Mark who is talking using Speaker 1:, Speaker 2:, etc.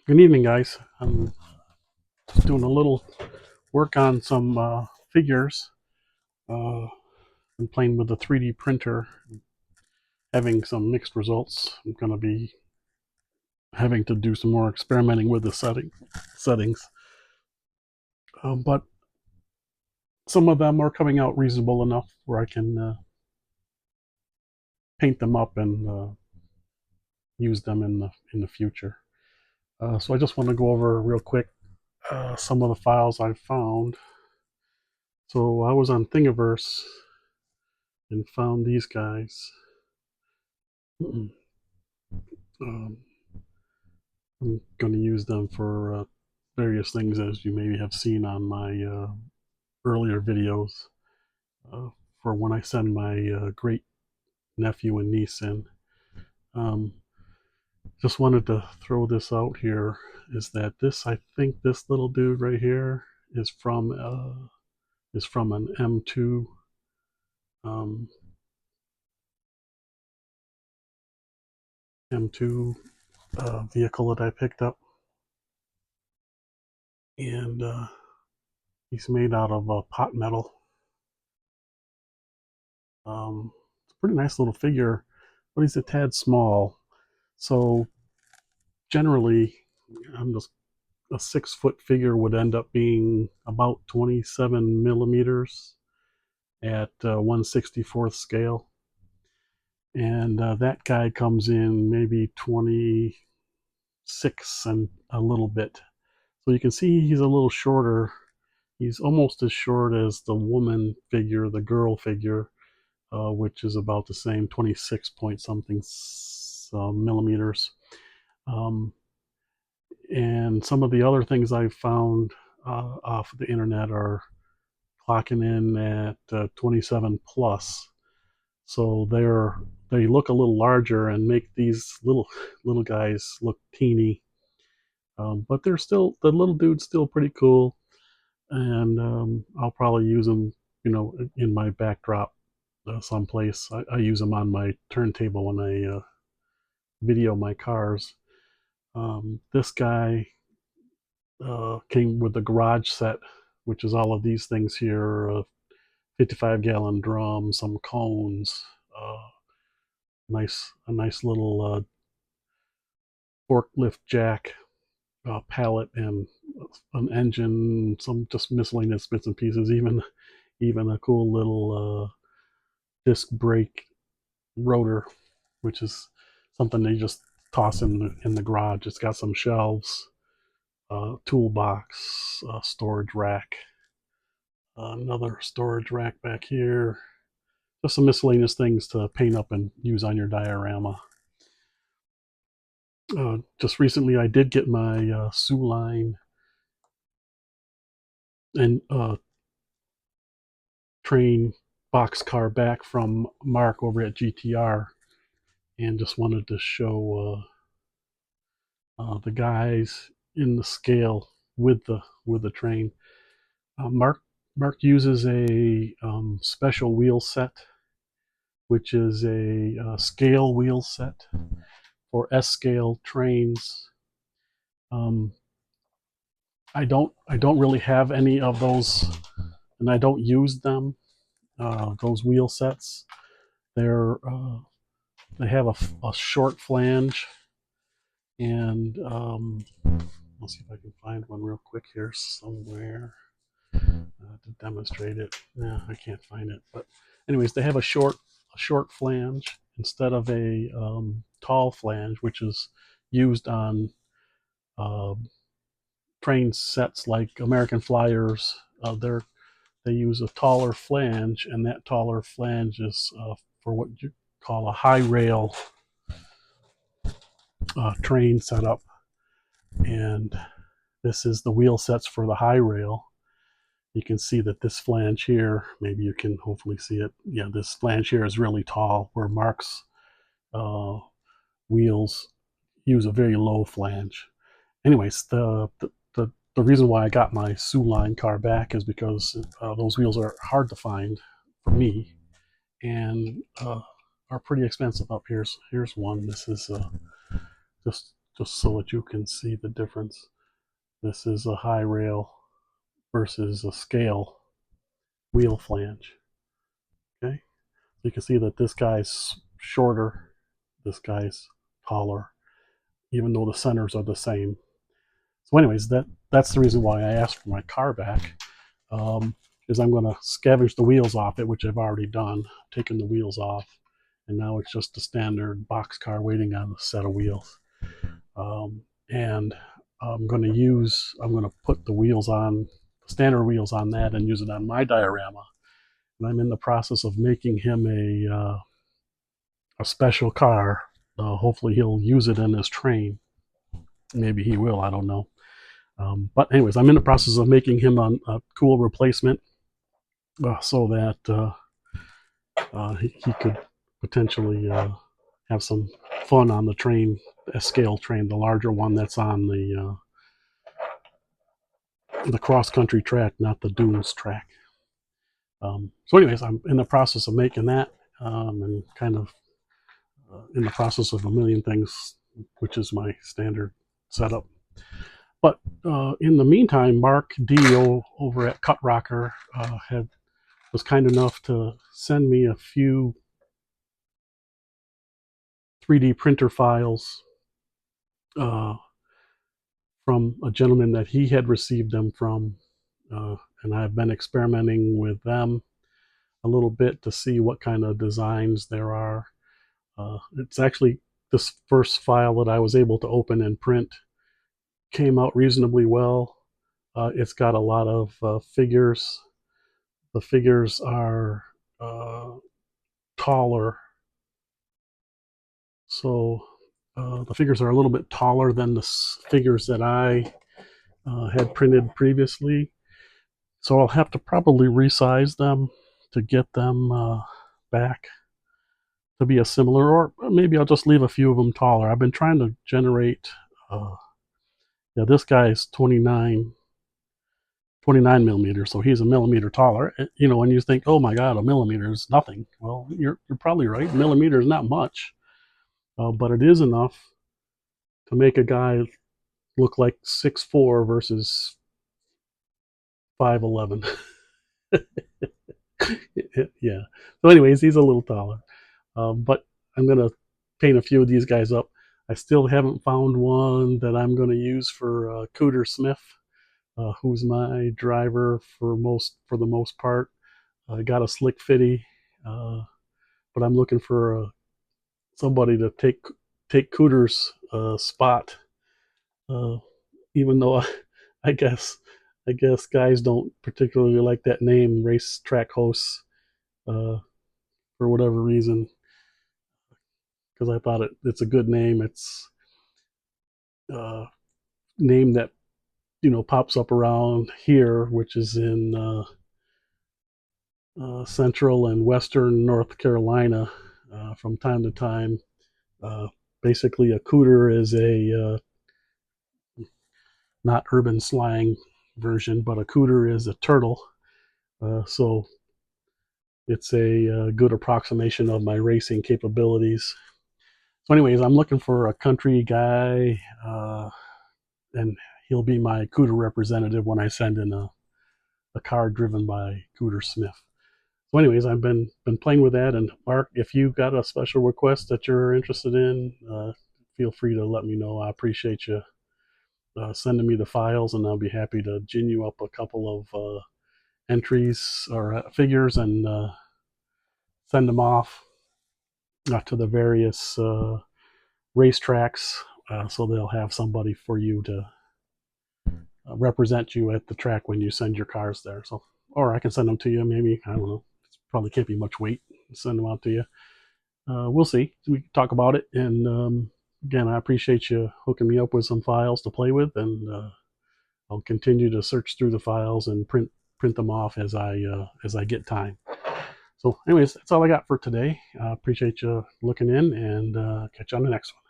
Speaker 1: Good evening, guys. I'm just doing a little work on some figures. I'm playing with the 3D printer, having some mixed results. I'm going to be having to do some more experimenting with the settings. But some of them are coming out reasonable enough where I can paint them up and use them in the future. So I just want to go over real quick some of the files I found. So I was on Thingiverse and found these guys. Um, I'm going to use them for various things, as you maybe have seen on my earlier videos, for when I send my great nephew and niece in. Um, just wanted to throw this out here, is that I think this little dude right here is from an M2 um, M2 vehicle that I picked up, and he's made out of pot metal. It's a pretty nice little figure, but he's a tad small. So generally, I'm just a 6 foot figure would end up being about 27 millimeters at 1/64th scale, and that guy comes in maybe 26 and a little bit. So you can see he's a little shorter. He's almost as short as the woman figure, the girl figure, which is about the same, 26 point something millimeters. Um, and some of the other things I've found off of the internet are clocking in at 27 plus. So they look a little larger and make these little guys look teeny. But they're still, the little dude's still pretty cool, and I'll probably use them, in my backdrop someplace. I use them on my turntable when I video my cars. This guy came with the garage set, which is all of these things here: 55-gallon drum, some cones, a nice little forklift jack, pallet, and an engine, some just miscellaneous bits and pieces. Even a cool little disc brake rotor, which is something they just toss in the garage. It's got some shelves, toolbox, storage rack, another storage rack back here. Just some miscellaneous things to paint up and use on your diorama. Just recently, I did get my Line and train boxcar back from Mark over at GTR, and just wanted to show the guys in the scale with the train. Mark uses a special wheel set, which is a scale wheel set for S scale trains. Um, I don't really have any of those, and I don't use them. Those wheel sets, they're they have a short flange, and let's see if I can find one real quick here somewhere to demonstrate it. No, I can't find it. But anyways, they have a short flange instead of a tall flange, which is used on uh, train sets like American Flyers. They use a taller flange, and that taller flange is for what you call a high rail train setup. And this is the wheel sets for the high rail. You can see that this flange here, maybe you can hopefully see it. Yeah, this flange here is really tall, where Mark's uh, wheels use a very low flange. Anyways, the reason why I got my Line car back is because those wheels are hard to find for me, and are pretty expensive. Up here's one. This is just just so that you can see the difference. This is a high rail versus a scale wheel flange. Okay, you can see that this guy's shorter, this guy's taller, even though the centers are the same. So anyways, that's the reason why I asked for my car back, is I'm going to scavenge the wheels off it, which I've already done, taken the wheels off, and now it's just a standard box car waiting on a set of wheels. And I'm going to put the wheels on, the standard wheels on that, and use it on my diorama. And I'm in the process of making him a special car. Hopefully he'll use it in his train. Maybe he will, I don't know. But anyways, I'm in the process of making him a cool replacement, so that he could potentially have some fun on the train, a scale train, the larger one that's on the cross country track, not the dunes track. So anyways, I'm in the process of making that, and kind of in the process of a million things, which is my standard setup. But in the meantime, Mark Dio over at Cut Rocker was kind enough to send me a few 3D printer files from a gentleman that he had received them from, and I've been experimenting with them a little bit to see what kind of designs there are. It's actually, this first file that I was able to open and print came out reasonably well. It's got a lot of figures. The figures are taller, so the figures are a little bit taller than the figures that I had printed previously. So I'll have to probably resize them to get them back to be a similar, or maybe I'll just leave a few of them taller. I've been trying to generate, yeah, this guy's 29 millimeters, so he's a millimeter taller. You know, and you think, oh my God, a millimeter is nothing. Well, you're probably right. Millimeter is not much, but it is enough to make a guy look like 6'4" versus 5'11". Yeah. So anyways, he's a little taller. But I'm going to paint a few of these guys up. I still haven't found one that I'm going to use for Cooter Smith, who's my driver for the most part. I got a Slick Fitty, but I'm looking for somebody to take Cooter's spot. Even though I guess guys don't particularly like that name, racetrack hosts, for whatever reason. Because I thought it's a good name. It's a name that pops up around here, which is in central and western North Carolina from time to time. Basically, a cooter is a not urban slang version, but a cooter is a turtle. So it's a good approximation of my racing capabilities. So anyways, I'm looking for a country guy, and he'll be my Cooter representative when I send in a car driven by Cooter Smith. So anyways, I've been playing with that. And Mark, if you've got a special request that you're interested in, feel free to let me know. I appreciate you sending me the files, and I'll be happy to gin you up a couple of entries or figures and send them off to the various racetracks, so they'll have somebody for you to represent you at the track when you send your cars there. So, or I can send them to you. Maybe, I don't know. It probably can't be much weight. Send them out to you. We'll see. We can talk about it. And again, I appreciate you hooking me up with some files to play with, and I'll continue to search through the files and print them off as I get time. So, anyways, that's all I got for today. Appreciate you looking in, and catch you on the next one.